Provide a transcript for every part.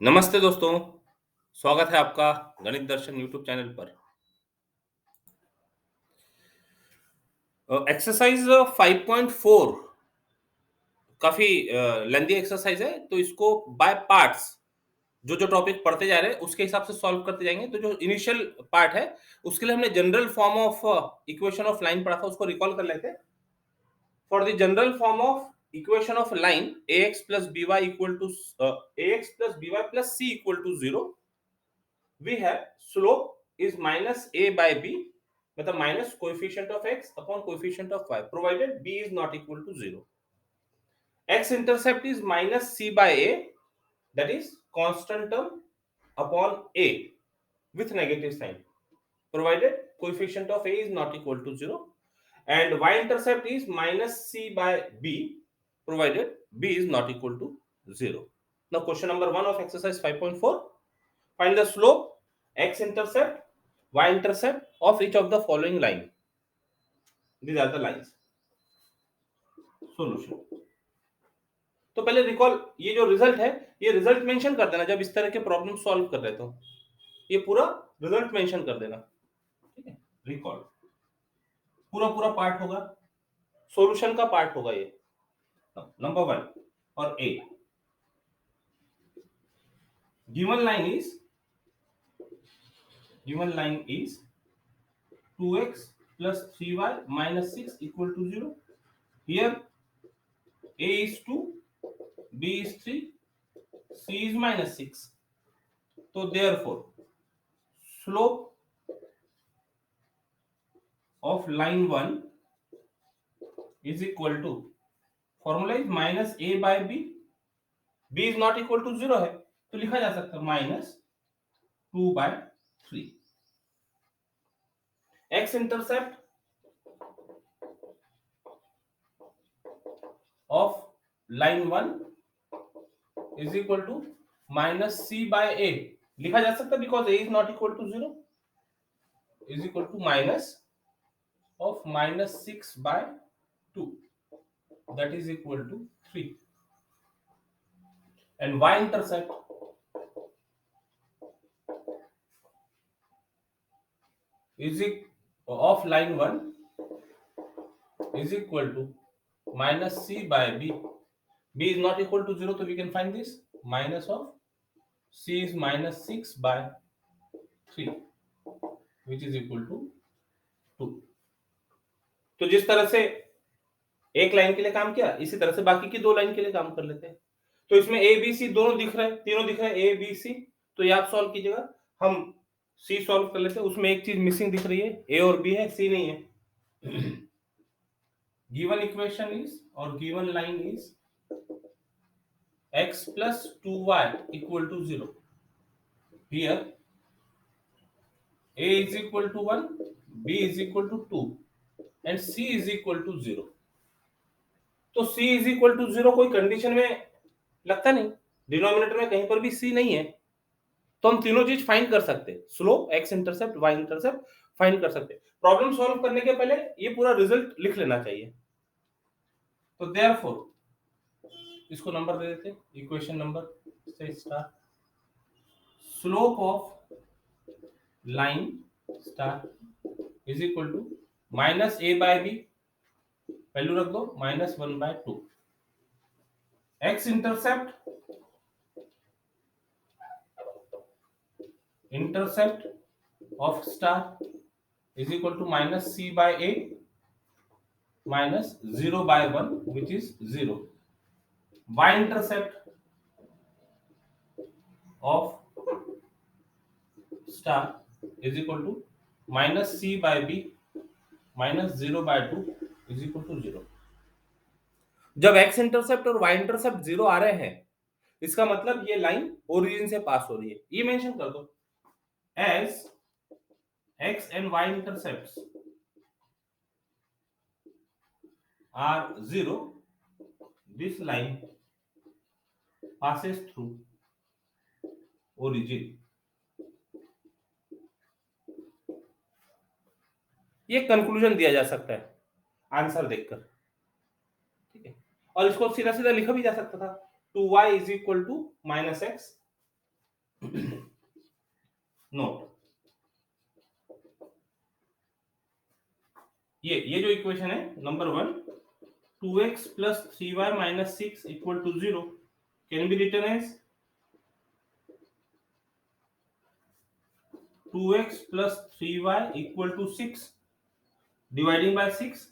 नमस्ते दोस्तों, स्वागत है आपका गणित दर्शन यूट्यूब चैनल पर। एक्सरसाइज 5.4 काफी लेंदी एक्सरसाइज है, तो इसको बाय पार्ट्स जो टॉपिक पढ़ते जा रहे हैं उसके हिसाब से सॉल्व करते जाएंगे। तो जो इनिशियल पार्ट है उसके लिए हमने general form of equation of line पढ़ा था, उसको रिकॉल कर लेते हैं। For the general form of equation of line ax plus by equal to ax plus by plus c equal to 0, we have slope is minus a by b, मतलब minus coefficient of x upon coefficient of y, provided b is not equal to 0. X intercept is minus c by a, that is constant term upon a with negative sign, provided coefficient of a is not equal to 0. And y intercept is minus c by b, provided b is not equal to 0. Now question number 1 of exercise 5.4, find the slope, x intercept, y intercept of each of the following line. These are the lines. Solution. तो पहले recall, ये जो result है ये result mention कर देना जब इस तरह के प्रॉब्लम सॉल्व कर रहे हो, ये पूरा रिजल्ट मेंशन कर देना, ठीक है। रिकॉल पूरा पूरा पार्ट होगा, सॉल्यूशन का पार्ट होगा ये। नंबर 1 और A, given line is 2x plus 3y minus 6 equal to 0. Here a is 2, b is 3, c is minus 6. So therefore slope of line 1 is equal to, formula is minus a by b, b is not equal to 0 है तो लिखा जा सकता है minus 2 by 3. x intercept of line 1 is equal to minus c by a, लिखा जा सकता है because a is not equal to 0, is equal to minus of minus 6 by 2, that is equal to 3. And y intercept is of line 1 is equal to minus c by b, b is not equal to 0, so we can find this minus of c is minus 6 by 3, which is equal to 2. तो जिस तरह से एक line के लिए काम किया इसी तरह से बाकी की दो लाइन के लिए काम कर लेते हैं। तो इसमें ए बी सी दोनों दिख रहे हैं, तीनों दिख रहे हैं ए बी सी, तो ये आप सॉल्व कीजिएगा, हम सी सॉल्व कर लेते हैं। उसमें एक चीज मिसिंग दिख रही है, ए और बी है, सी नहीं है। गिवन इक्वेशन इज और given line is x plus 2y equal to 0. Here a is equal to 1, b is equal to 2 and c is equal to 0. तो c is equal to 0 कोई कंडीशन में लगता नहीं, denominator में कहीं पर भी c नहीं है, तो हम तीनों चीज फाइंड कर सकते हैं, slope, x intercept, y intercept find कर सकते हैं। प्रॉब्लम सॉल्व करने के पहले ये पूरा रिजल्ट लिख लेना चाहिए। तो देयरफॉर इसको नंबर दे देते हैं, इक्वेशन नंबर से start, slope of line star is equal to minus A by B, value रख दो minus 1 by 2, X intercept of star is equal to minus C by A minus 0 by 1 which is 0, y intercept of star is equal to minus c by b minus 0 by 2 is equal to 0. जब x intercept और y intercept 0 आ रहे हैं इसका मतलब ये line origin से पास हो रही है, ये मेंशन कर दो। as x and y intercepts are 0, this line passes through origin. ये कंक्लूजन दिया जा सकता है आंसर देखकर, ठीक है। और इसको सीधा सीधा लिखा भी जा सकता था, 2y is equal to minus x note, ये जो इक्वेशन है number 1, 2x plus 3y minus 6 equal to 0 can be written as 2x plus 3y equal to 6 dividing by 6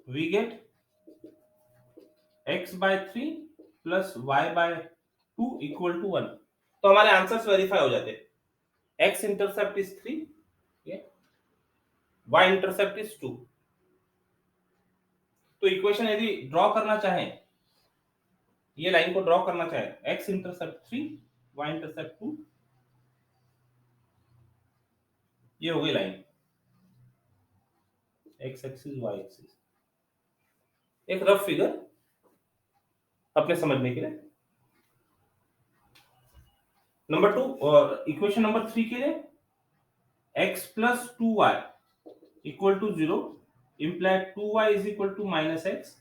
we get x by 3 plus y by 2 equal to 1। तो हमारे answers verify हो जाते हैं। x intercept is 3, y intercept is 2। तो equation यदि draw करना चाहें, ये लाइन को ड्रॉ करना चाहें, x इंटरसेप्ट 3, y इंटरसेप्ट 2, ये हो गई line, x axis y axis. एक रफ फिगर अपने समझने के लिए। नंबर 2, इक्वेशन नंबर 3 के लिए x plus 2y equal to 0 imply 2y is equal to minus x,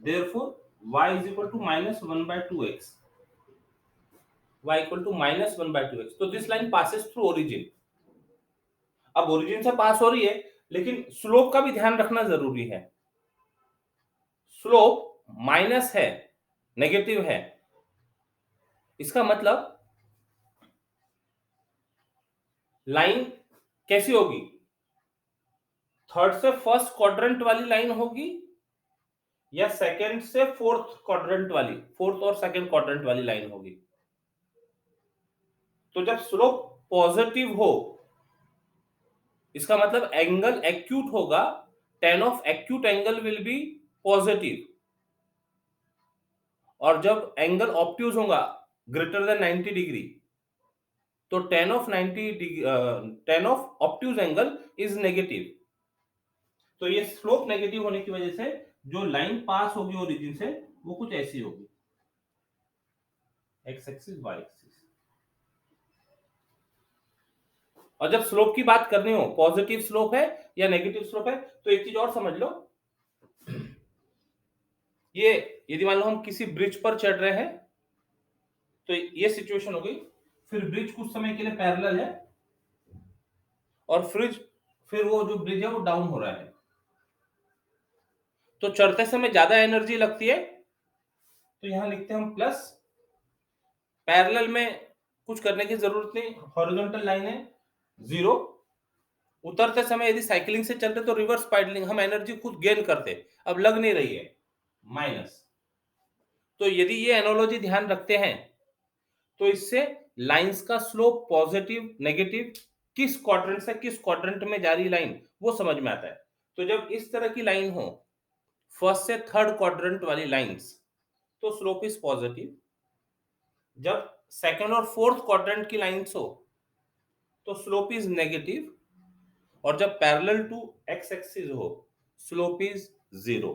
therefore y is equal to minus 1 by 2x, y equal to minus 1 by 2x। तो this line passes through origin। अब origin से पास हो रही है, लेकिन slope का भी ध्यान रखना जरूरी है। स्लोप माइनस है, नेगेटिव है, इसका मतलब लाइन कैसी होगी, थर्ड से फर्स्ट क्वाड्रेंट वाली लाइन होगी या सेकंड से फोर्थ क्वाड्रेंट वाली, फोर्थ और सेकंड क्वाड्रेंट वाली लाइन होगी। तो जब स्लोप पॉजिटिव हो, इसका मतलब एंगल एक्यूट होगा, tan of acute angle will be positive. और जब एंगल ऑब्ट्यूज होगा ग्रेटर देन 90 डिग्री, तो tan of obtuse angle is negative. तो ये स्लोप नेगेटिव होने की वजह से जो लाइन पास होगी ओरिजिन से, वो कुछ ऐसी होगी, एक्स एक्सिस वाई एक्सिस। और जब स्लोप की बात करनी हो, पॉजिटिव स्लोप है या नेगेटिव स्लोप है, तो एक चीज और समझ लो, ये यदि मान लो हम किसी ब्रिज पर चढ़ रहे हैं, तो ये सिचुएशन हो गई, फिर ब्रिज कुछ समय के लिए पैरेलल है और फिर वो जो ब्रिज है वो डाउन हो रहा है, तो चढ़ते समय ज्यादा एनर्जी लगती है, तो यहां लिखते हैं हम प्लस। पैरेलल में कुछ करने की जरूरत नहीं, हॉरिजॉन्टल लाइन है 0। उतरते समय यदि साइकिलिंग से चलते तो रिवर्स पैडलिंग, हम एनर्जी खुद गेन करते, अब लग नहीं रही है, माइनस। तो यदि ये एनालॉजी ध्यान रखते हैं, तो इससे लाइंस का स्लोप पॉजिटिव नेगेटिव, किस क्वाड्रेंट से किस क्वाड्रेंट में जा रही लाइन, वो समझ में आता है। तो जब इस तरह की लाइन हो, फर्स्ट से थर्ड क्वाड्रेंट वाली लाइंस, तो स्लोप इज पॉजिटिव। जब सेकंड और फोर्थ क्वाड्रेंट की लाइंस हो, तो स्लोप इज नेगेटिव। और जब पैरेलल टू एक्स एक्सिस हो, स्लोप इज 0।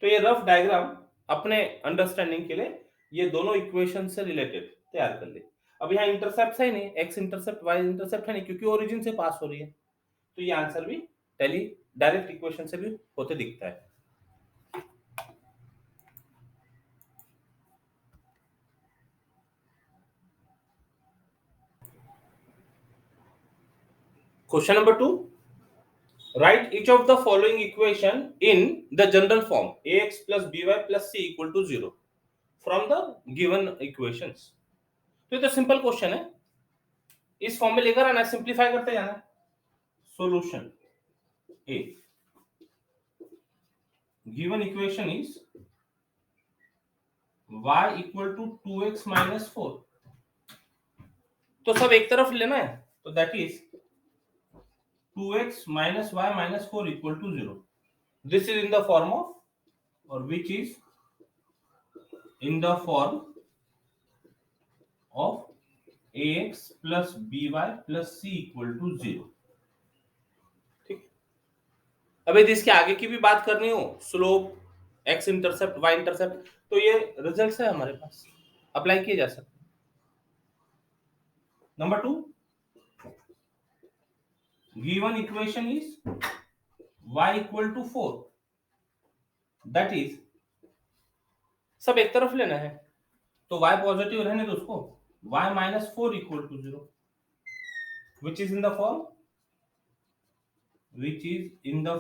तो ये रफ डायग्राम अपने अंडरस्टैंडिंग के लिए ये दोनों इक्वेशन से रिलेटेड तैयार कर ले। अब यहाँ इंटरसेप्ट है नहीं, एक्स इंटरसेप्ट वाई इंटरसेप्ट है नहीं, क्योंकि ओरिजिन से पास हो रही है, तो ये आंसर भी टेली डायरेक्ट इक्वेशन से भी होते दिखता है। Question number 2, write each of the following equation in the general form ax plus by plus c equal to 0 from the given equations। तो ये तो सिंपल क्वेश्चन है, इस फॉर्म में लेकर आना, सिंप्लीफाई करते जाना। Solution A, given equation is y equal to 2x minus 4। तो सब एक तरफ लेना है, तो that is 2x minus y minus 4 equal to 0। This is in the form of, or which is in the form of ax plus by plus c equal to 0। ठीक, अब यदि इसके आगे की भी बात करनी हो, slope, x intercept, y intercept, तो ये रिजल्ट्स है हमारे पास, अप्लाई किए जा सकते। Number 2, given equation is y equal to 4, that is सब एक तरफ लेना है, तो y पॉजिटिव रहने दो उसको, y minus 4 equal to 0, which is in the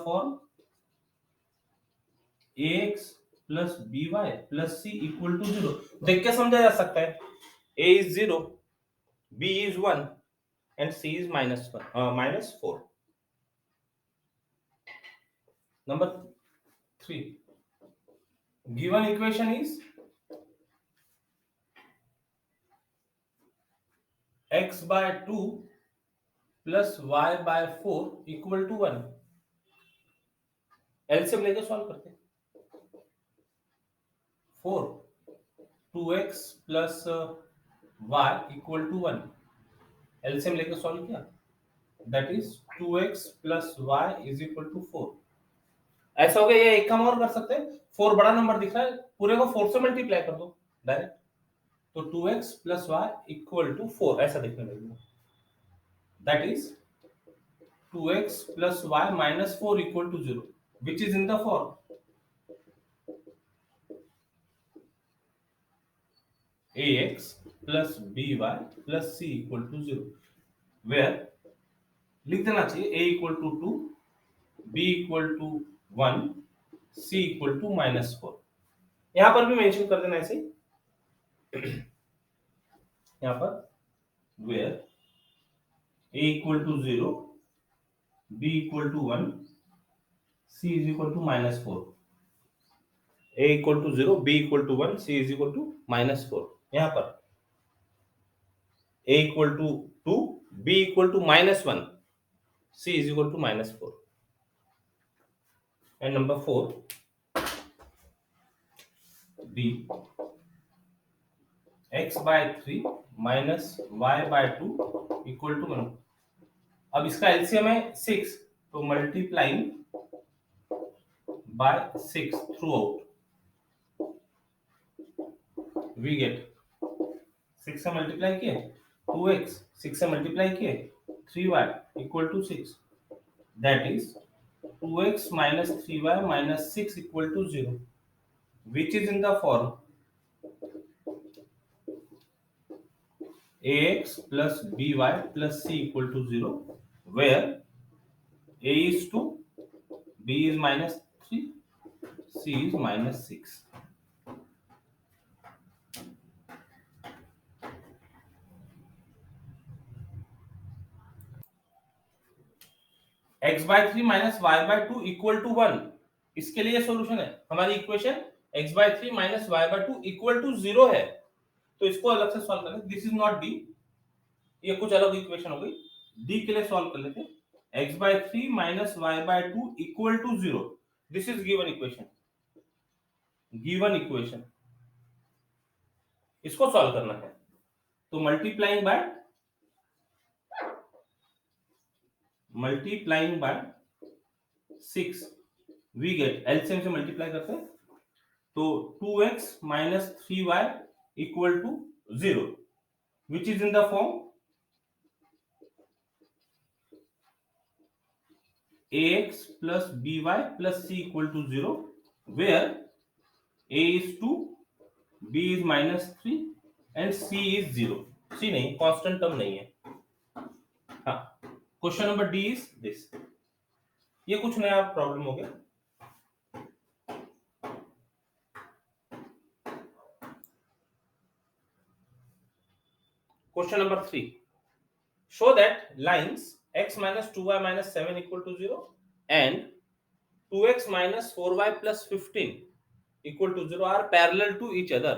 form, ax plus by plus c equal to 0। देख के समझा जा सकता है, a is 0, b is 1 and c is minus 4। Number 3, given equation is x by 2 plus y by 4 equal to 1। LCM लेके solve करते हैं। 4 2x plus y equal to 1, LCM लेके सॉल्व किया, that is 2x plus y is equal to 4। ऐसा हो गया, ये एक काम और कर सकते हैं, 4 बड़ा नंबर दिख रहा है, पूरे को 4 से मल्टीप्लाई कर दो डायरेक्ट, तो 2x plus y equal to 4 ऐसा दिखने लगेगा, that is 2x plus y minus 4 equal to 0, which is in the form ax plus by plus c equal to 0, where लिख देना चाहिए a equal to 2, b equal to 1, c equal to minus 4। यहां पर भी mention कर देना ऐसे ही, यहां पर where a equal to 0, b equal to 1, c is equal to minus 4, a equal to 0, b equal to 1, c is equal to minus 4। यहां पर a equal to 2, b equal to minus 1, c is equal to minus 4। And number 4, b x by 3 minus y by 2 equal to 1। अब इसका LCM है 6, तो multiplying by 6 throughout, we get 6 से multiply किए 2x, 6 से multiply किए 3y equal to 6, that is 2x minus 3y minus 6 equal to 0, which is in the form ax plus by plus c equal to 0, where a is 2, b is minus 3, c is minus 6। x by 3 minus y by 2 equal to 1, इसके लिए solution है हमारी equation x by 3 minus y by 2 equal to 0 है, तो इसको अलग से solve करें, दिस इज नॉट d, ये कुछ अलग इक्वेशन हो गई, d के लिए सॉल्व कर लेते हैं। x by 3 minus y by 2 equal to 0, this is given equation, इसको सॉल्व करना है, तो multiplying by 6 we get, LCM से मल्टीप्लाई करते हैं, तो 2x minus 3y equal to 0, which is in the form ax plus by plus c equal to 0, where a is 2, b is minus 3 and c is 0। c नहीं, constant term नहीं है। हाँ, question number D is this. ये कुछ नया problem हो गया। Question number 3. Show that lines x minus 2y minus 7 equal to 0 and 2x minus 4y plus 15 equal to 0 are parallel to each other।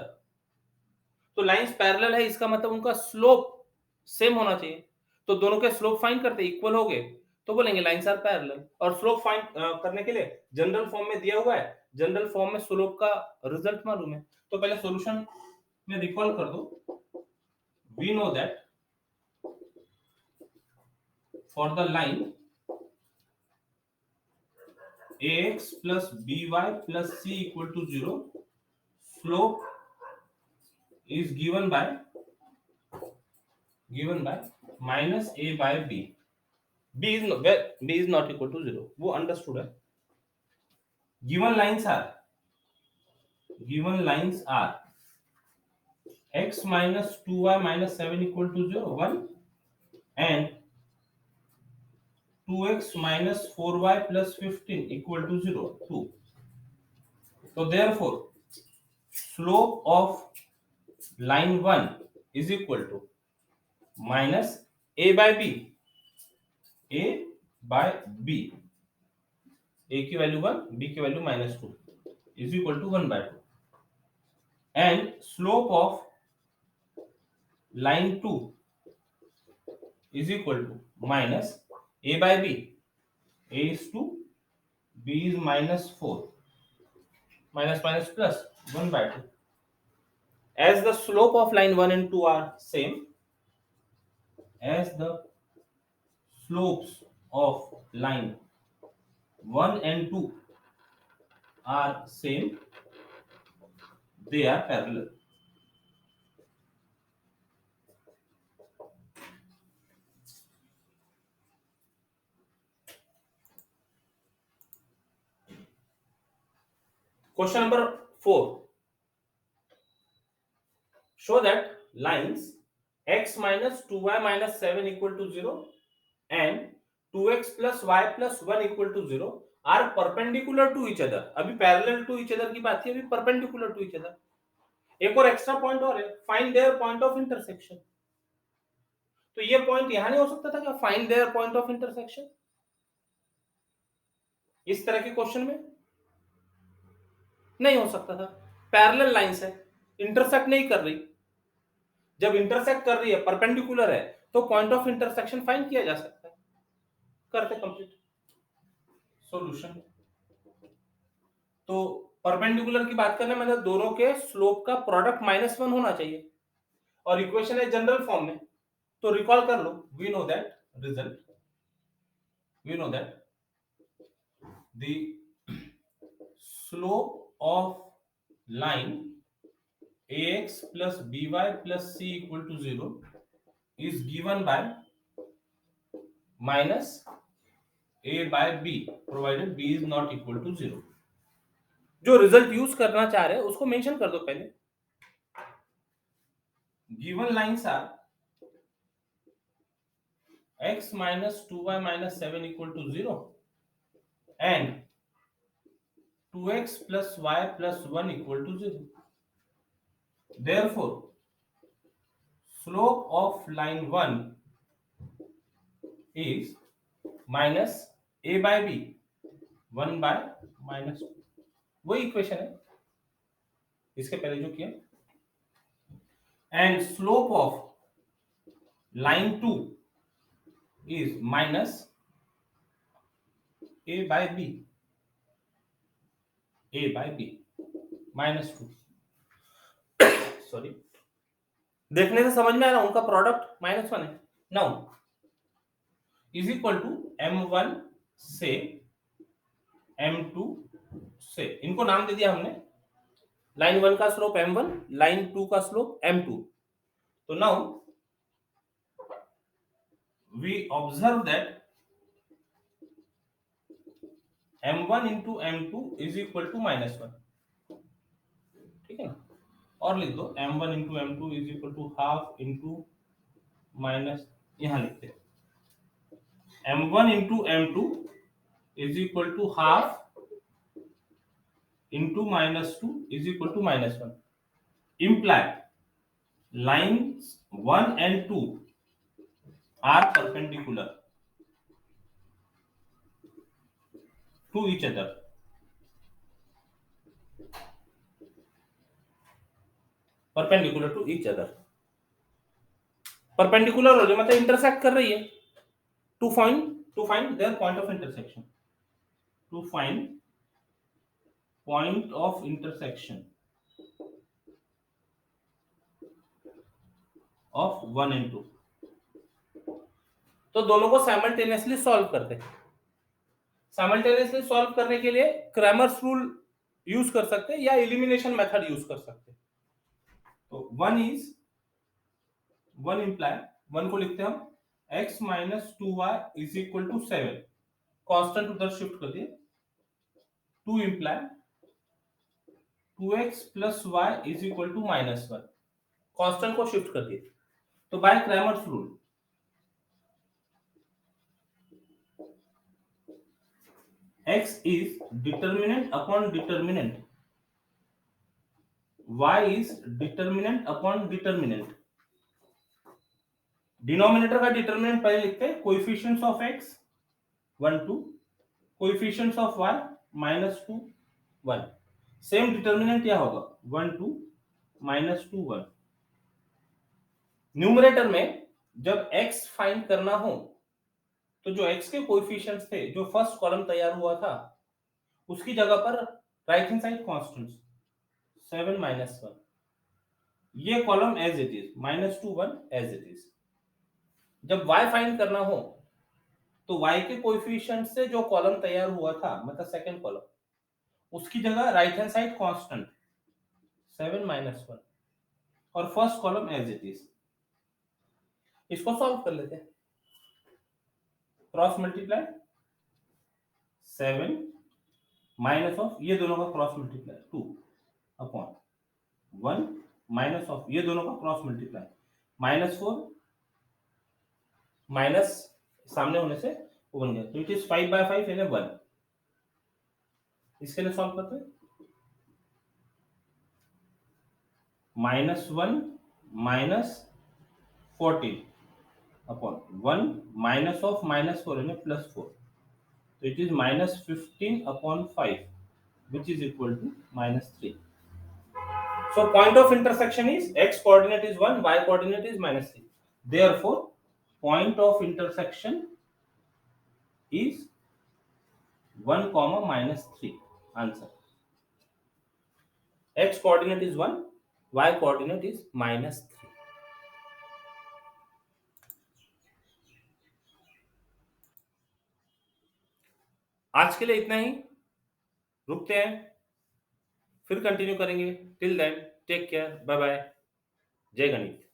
तो lines parallel है, इसका मतलब उनका स्लोप सेम होना चाहिए, तो दोनों के स्लोप फाइंड करते इक्वल हो गए तो बोलेंगे लाइंस आर पैरेलल। और स्लोप फाइंड करने के लिए जनरल फॉर्म में दिया हुआ है, जनरल फॉर्म में स्लोप का रिजल्ट मालूम है, तो पहले सॉल्यूशन में रिकॉल कर दो। We know that for the line ax plus by plus c equal to 0, slope is given by minus a by b, b is not equal to 0, वो अंडरस्टूड है। given lines are x minus 2y minus 7 equal to 0 1 and 2x minus 4y plus 15 equal to 0 2. So therefore slope of line 1 is equal to minus a by b, a by b, a की value 1, b की value -2 is equal to 1 by 2, and slope of line 2 is equal to minus a by b, a is 2, b is -4, minus minus plus 1 by 2. As the slope of line 1 and 2 are same, as the slopes of line 1 and 2 are same, they are parallel. Question number 4. Show that lines x minus 2y minus 7 equal to 0 and 2x plus y plus 1 equal to 0 are perpendicular to each other. अभी parallel to each other की बात की, अभी perpendicular to each other. एक और extra point और है, find their point of intersection. तो ये पॉइंट यहां नहीं हो सकता था क्या? Find their point of intersection इस तरह के क्वेश्चन में नहीं हो सकता था. पैरेलल लाइंस है, इंटरसेक्ट नहीं कर रही. जब इंटरसेक्ट कर रही है, परपेंडिकुलर है, तो पॉइंट ऑफ इंटरसेक्शन फाइंड किया जा सकता है. करते कंप्लीट सॉल्यूशन. तो परपेंडिकुलर की बात करने मतलब दोनों के स्लोप का प्रोडक्ट -1 होना चाहिए, और इक्वेशन है जनरल फॉर्म में. तो रिकॉल कर लो, we know that result, we know that the slope of line ax plus by plus c equal to 0 is given by minus a by b provided b is not equal to 0. जो result use करना चाह रहे हैं उसको mention कर दो पहले. Given lines are x minus 2y minus 7 equal to 0 and 2x plus y plus 1 equal to 0. Therefore, slope of line 1 is minus a by b 1 by minus 2. वही इक्वेशन है इसके पहले जो किया. And slope of line 2 is minus a by b, a by b -2. Sorry, देखने से समझ में आ रहा है उनका प्रोडक्ट -1 है. Now is equal to m1 से m2 से, इनको नाम दे दिया हमने. लाइन 1 का स्लोप m1, लाइन 2 का स्लोप m2. तो now we observe that m1 into m2 is equal to -1. ठीक है ना? और लिख दो m1 into m2 is equal to half into minus, यहां लिखते हैं m1 into m2 is equal to half into -2 is equal to -1. Imply lines 1 and 2 are perpendicular to each other. Perpendicular to each other. Perpendicular हो जाए मतलब intersect कर रही है. To find their point of intersection, to find point of intersection of 1 and 2. तो दोनों को simultaneously solve करते हैं. साइमल्टेनियसली सॉल्व करने के लिए क्रैमर्स रूल यूज कर सकते हैं या एलिमिनेशन मेथड यूज कर सकते हैं. तो 1 इंप्लाई, 1 को लिखते हैं हम x minus 2y is equal to 7, constant उधर शिफ्ट कर दिए. 2 imply 2x plus y is equal to -1, constant को शिफ्ट कर दिए। तो by Cramer's rule x is determinant upon determinant, y is determinant upon determinant। Denominator का determinant पहले लिखते हैं, coefficients of x 1 2, coefficients of y -2 1। Same determinant क्या होगा 1 2 -2 1। न्यूमरेटर में जब x फाइंड करना हो तो जो x के कोएफिशिएंट्स थे, जो फर्स्ट कॉलम तैयार हुआ था, उसकी जगह पर राइट हैंड साइड कांस्टेंट्स 7 -1, ये column as it is -2 1 as it is. जब y फाइंड करना हो तो y के कोएफिशिएंट से जो कॉलम तैयार हुआ था, मतलब सेकंड कॉलम, उसकी जगह राइट हैंड साइड कांस्टेंट 7 -1 और first column as it is. इसको सॉल्व कर लेते हैं। क्रॉस मल्टीप्लाई 7 माइनस ऑफ ये दोनों का cross multiply 2 upon 1 minus of ये दोनों का क्रॉस मल्टीप्लाई -4 माइनस सामने होने से वो बन गया, तो इट इज 5/5 यानी 1। इसके लिए सॉल्व करते हैं। -1 माइनस 14 अपॉन 1 माइनस ऑफ -4 यानी +4, तो it is -15 upon 5 which is equal to -3। So point of intersection is x coordinate is 1, y coordinate is -3, therefore point of intersection is 1 comma -3। answer, x coordinate is 1, y coordinate is -3। आज के लिए इतना ही, रुकते हैं, फिर continue करेंगे। Till then take care, bye bye, जय गणित।